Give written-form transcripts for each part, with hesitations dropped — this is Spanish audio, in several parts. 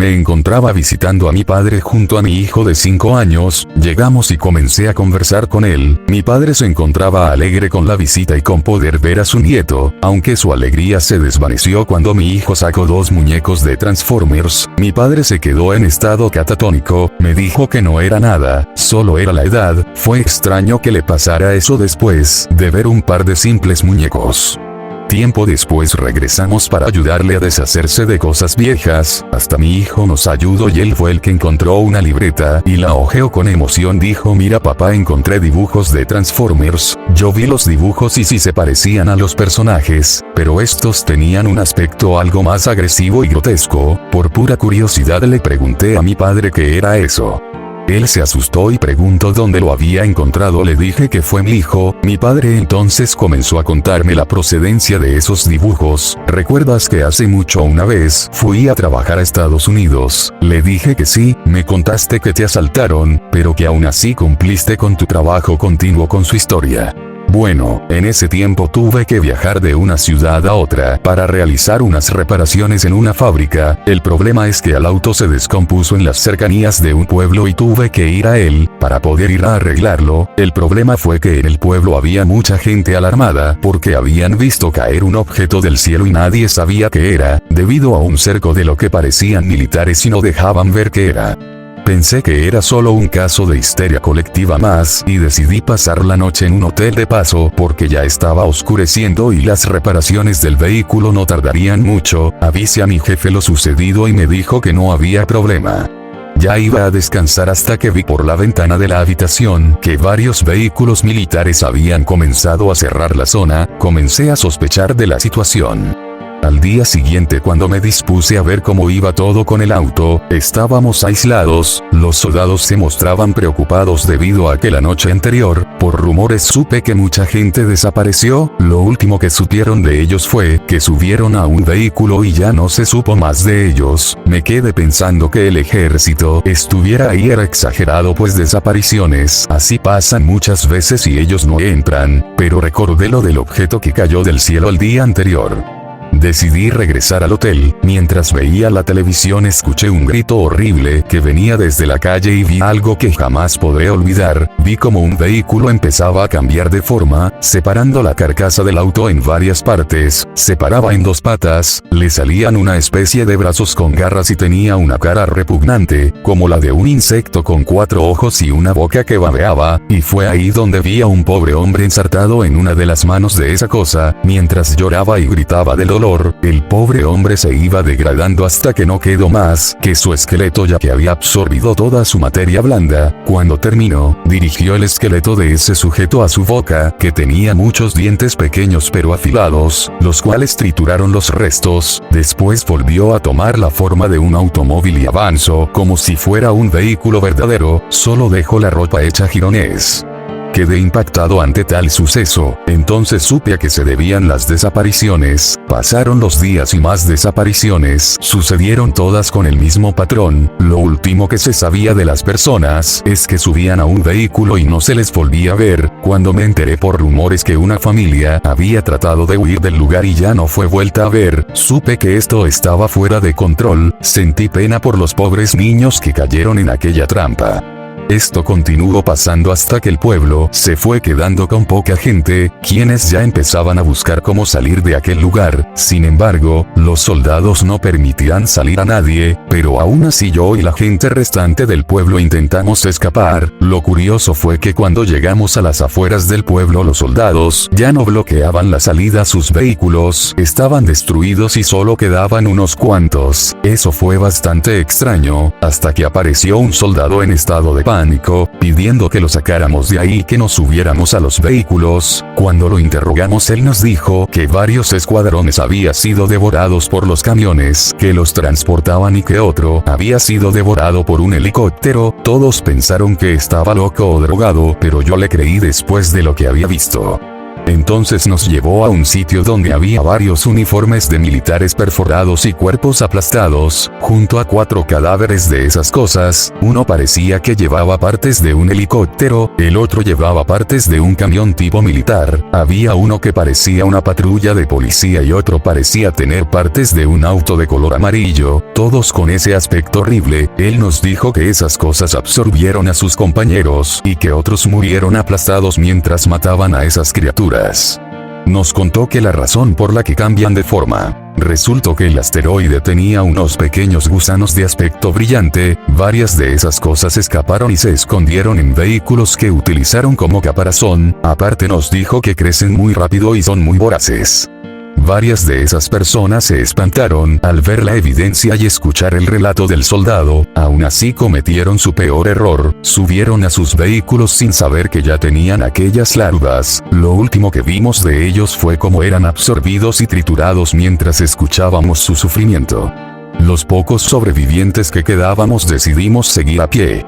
Me encontraba visitando a mi padre junto a mi hijo de 5 años, llegamos y comencé a conversar con él. Mi padre se encontraba alegre con la visita y con poder ver a su nieto, aunque su alegría se desvaneció cuando mi hijo sacó 2 muñecos de Transformers. Mi padre se quedó en estado catatónico, me dijo que no era nada, solo era la edad. Fue extraño que le pasara eso después de ver un par de simples muñecos. Tiempo después regresamos para ayudarle a deshacerse de cosas viejas, hasta mi hijo nos ayudó y él fue el que encontró una libreta y la hojeó con emoción. Dijo: mira papá, encontré dibujos de Transformers. Yo vi los dibujos y sí se parecían a los personajes, pero estos tenían un aspecto algo más agresivo y grotesco. Por pura curiosidad le pregunté a mi padre qué era eso. Él se asustó y preguntó dónde lo había encontrado. Le dije que fue mi hijo. Mi padre entonces comenzó a contarme la procedencia de esos dibujos. ¿Recuerdas que hace mucho una vez fui a trabajar a Estados Unidos? Le dije que sí. Me contaste que te asaltaron, pero que aún así cumpliste con tu trabajo. Continuó con su historia. Bueno, en ese tiempo tuve que viajar de una ciudad a otra para realizar unas reparaciones en una fábrica. El problema es que el auto se descompuso en las cercanías de un pueblo y tuve que ir a él para poder ir a arreglarlo. El problema fue que en el pueblo había mucha gente alarmada porque habían visto caer un objeto del cielo y nadie sabía qué era, debido a un cerco de lo que parecían militares y no dejaban ver qué era. Pensé que era solo un caso de histeria colectiva más y decidí pasar la noche en un hotel de paso porque ya estaba oscureciendo y las reparaciones del vehículo no tardarían mucho. Avisé a mi jefe lo sucedido y me dijo que no había problema. Ya iba a descansar hasta que vi por la ventana de la habitación que varios vehículos militares habían comenzado a cerrar la zona. Comencé a sospechar de la situación. Al día siguiente, cuando me dispuse a ver cómo iba todo con el auto, estábamos aislados. Los soldados se mostraban preocupados debido a que la noche anterior, por rumores, supe que mucha gente desapareció. Lo último que supieron de ellos fue que subieron a un vehículo y ya no se supo más de ellos. Me quedé pensando que el ejército estuviera ahí era exagerado, pues desapariciones así pasan muchas veces y ellos no entran, pero recordé lo del objeto que cayó del cielo el día anterior. Decidí regresar al hotel. Mientras veía la televisión escuché un grito horrible que venía desde la calle y vi algo que jamás podré olvidar. Vi como un vehículo empezaba a cambiar de forma, separando la carcasa del auto en varias partes. Se paraba en 2 patas, le salían una especie de brazos con garras y tenía una cara repugnante, como la de un insecto con 4 ojos y una boca que babeaba, y fue ahí donde vi a un pobre hombre ensartado en una de las manos de esa cosa, mientras lloraba y gritaba de dolor. El pobre hombre se iba degradando hasta que no quedó más que su esqueleto, ya que había absorbido toda su materia blanda. Cuando terminó, dirigió el esqueleto de ese sujeto a su boca, que tenía muchos dientes pequeños pero afilados, los cuales trituraron los restos. Después volvió a tomar la forma de un automóvil y avanzó como si fuera un vehículo verdadero, solo dejó la ropa hecha jirones. Quedé impactado ante tal suceso. Entonces supe a qué se debían las desapariciones. Pasaron los días y más desapariciones sucedieron, todas con el mismo patrón. Lo último que se sabía de las personas es que subían a un vehículo y no se les volvía a ver. Cuando me enteré por rumores que una familia había tratado de huir del lugar y ya no fue vuelta a ver, supe que esto estaba fuera de control. Sentí pena por los pobres niños que cayeron en aquella trampa. Esto continuó pasando hasta que el pueblo se fue quedando con poca gente, quienes ya empezaban a buscar cómo salir de aquel lugar. Sin embargo, los soldados no permitían salir a nadie, pero aún así yo y la gente restante del pueblo intentamos escapar. Lo curioso fue que cuando llegamos a las afueras del pueblo, los soldados ya no bloqueaban la salida, sus vehículos estaban destruidos y solo quedaban unos cuantos. Eso fue bastante extraño, hasta que apareció un soldado en estado de pánico, pidiendo que lo sacáramos de ahí y que nos subiéramos a los vehículos. Cuando lo interrogamos, él nos dijo que varios escuadrones habían sido devorados por los camiones que los transportaban y que otro había sido devorado por un helicóptero. Todos pensaron que estaba loco o drogado, pero yo le creí después de lo que había visto. Entonces nos llevó a un sitio donde había varios uniformes de militares perforados y cuerpos aplastados, junto a 4 cadáveres de esas cosas. Uno parecía que llevaba partes de un helicóptero, el otro llevaba partes de un camión tipo militar, había uno que parecía una patrulla de policía y otro parecía tener partes de un auto de color amarillo, todos con ese aspecto horrible. Él nos dijo que esas cosas absorbieron a sus compañeros y que otros murieron aplastados mientras mataban a esas criaturas. Nos contó que la razón por la que cambian de forma. Resultó que el asteroide tenía unos pequeños gusanos de aspecto brillante, varias de esas cosas escaparon y se escondieron en vehículos que utilizaron como caparazón, aparte nos dijo que crecen muy rápido y son muy voraces. Varias de esas personas se espantaron al ver la evidencia y escuchar el relato del soldado, aún así cometieron su peor error, subieron a sus vehículos sin saber que ya tenían aquellas larvas. Lo último que vimos de ellos fue cómo eran absorbidos y triturados mientras escuchábamos su sufrimiento. Los pocos sobrevivientes que quedábamos decidimos seguir a pie.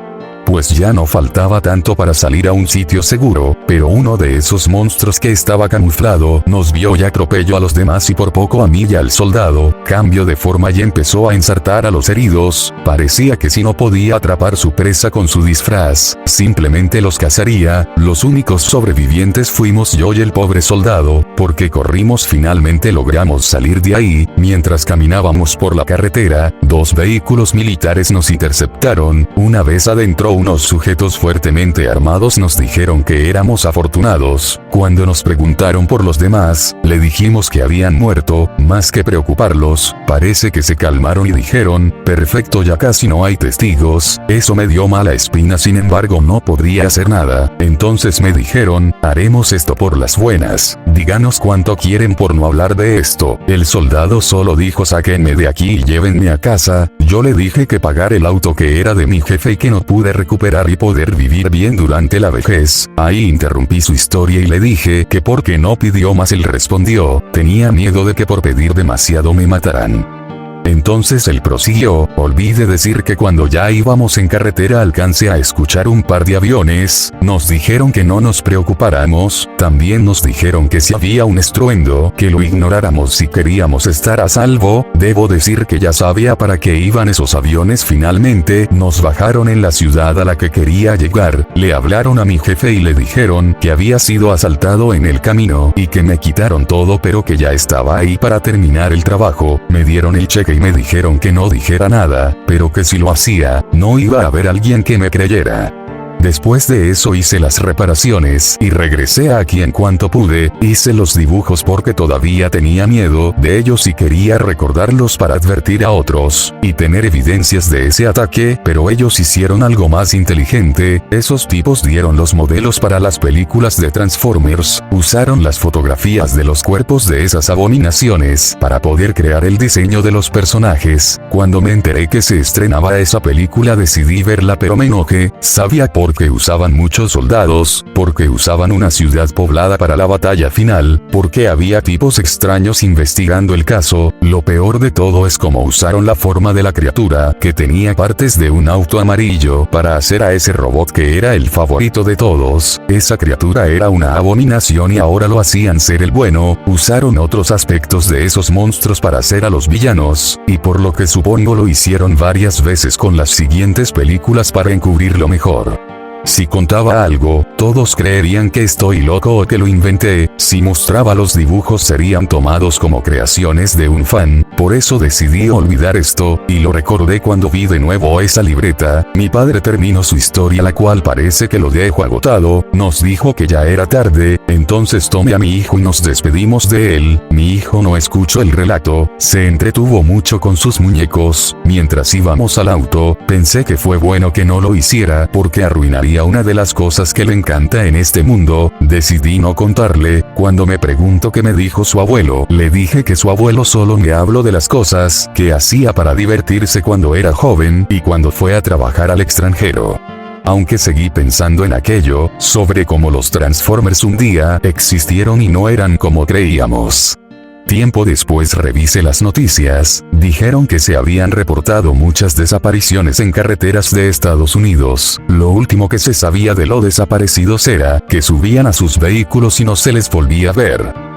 Pues ya no faltaba tanto para salir a un sitio seguro, pero uno de esos monstruos que estaba camuflado nos vio y atropelló a los demás y por poco a mí y al soldado, cambió de forma y empezó a ensartar a los heridos. Parecía que si no podía atrapar su presa con su disfraz, simplemente los cazaría. Los únicos sobrevivientes fuimos yo y el pobre soldado, porque corrimos. Finalmente logramos salir de ahí. Mientras caminábamos por la carretera, 2 vehículos militares nos interceptaron. Una vez adentro, unos sujetos fuertemente armados nos dijeron que éramos afortunados. Cuando nos preguntaron por los demás, le dijimos que habían muerto. Más que preocuparlos, parece que se calmaron y dijeron, perfecto, ya casi no hay testigos. Eso me dio mala espina, sin embargo no podría hacer nada. Entonces me dijeron, haremos esto por las buenas. Díganos cuánto quieren por no hablar de esto. El soldado solo dijo, sáquenme de aquí y llévenme a casa. Yo le dije que pagar el auto que era de mi jefe y que no pude recuperar y poder vivir bien durante la vejez. Ahí interrumpí su historia y le dije que por qué no pidió más. Él respondió, tenía miedo de que por pedir demasiado me mataran. Entonces él prosiguió, olvidé decir que cuando ya íbamos en carretera alcancé a escuchar un par de aviones. Nos dijeron que no nos preocupáramos, también nos dijeron que si había un estruendo, que lo ignoráramos si queríamos estar a salvo. Debo decir que ya sabía para qué iban esos aviones. Finalmente, nos bajaron en la ciudad a la que quería llegar, le hablaron a mi jefe y le dijeron que había sido asaltado en el camino y que me quitaron todo pero que ya estaba ahí para terminar el trabajo. Me dieron el cheque y me dijeron que no dijera nada, pero que si lo hacía, no iba a haber alguien que me creyera. Después de eso hice las reparaciones y regresé aquí en cuanto pude. Hice los dibujos porque todavía tenía miedo de ellos y quería recordarlos para advertir a otros y tener evidencias de ese ataque, pero ellos hicieron algo más inteligente. Esos tipos dieron los modelos para las películas de Transformers, usaron las fotografías de los cuerpos de esas abominaciones para poder crear el diseño de los personajes. Cuando me enteré que se estrenaba esa película decidí verla, pero me enojé. Sabía por qué usaban muchos soldados, porque usaban una ciudad poblada para la batalla final, porque había tipos extraños investigando el caso. Lo peor de todo es cómo usaron la forma de la criatura, que tenía partes de un auto amarillo, para hacer a ese robot que era el favorito de todos. Esa criatura era una abominación y ahora lo hacían ser el bueno. Usaron otros aspectos de esos monstruos para hacer a los villanos, y por lo que supongo lo hicieron varias veces con las siguientes películas para encubrirlo mejor. Si contaba algo, todos creerían que estoy loco o que lo inventé. Si mostraba los dibujos serían tomados como creaciones de un fan. Por eso decidí olvidar esto, y lo recordé cuando vi de nuevo esa libreta. Mi padre terminó su historia, la cual parece que lo dejó agotado. Nos dijo que ya era tarde, entonces tomé a mi hijo y nos despedimos de él. Mi hijo no escuchó el relato, se entretuvo mucho con sus muñecos. Mientras íbamos al auto, pensé que fue bueno que no lo hiciera porque arruinaría una de las cosas que le encanta en este mundo. Decidí no contarle. Cuando me preguntó qué me dijo su abuelo, le dije que su abuelo solo me habló de las cosas que hacía para divertirse cuando era joven y cuando fue a trabajar al extranjero. Aunque seguí pensando en aquello, sobre cómo los Transformers un día existieron y no eran como creíamos. Tiempo después revisé las noticias, dijeron que se habían reportado muchas desapariciones en carreteras de Estados Unidos. Lo último que se sabía de los desaparecidos era que subían a sus vehículos y no se les volvía a ver.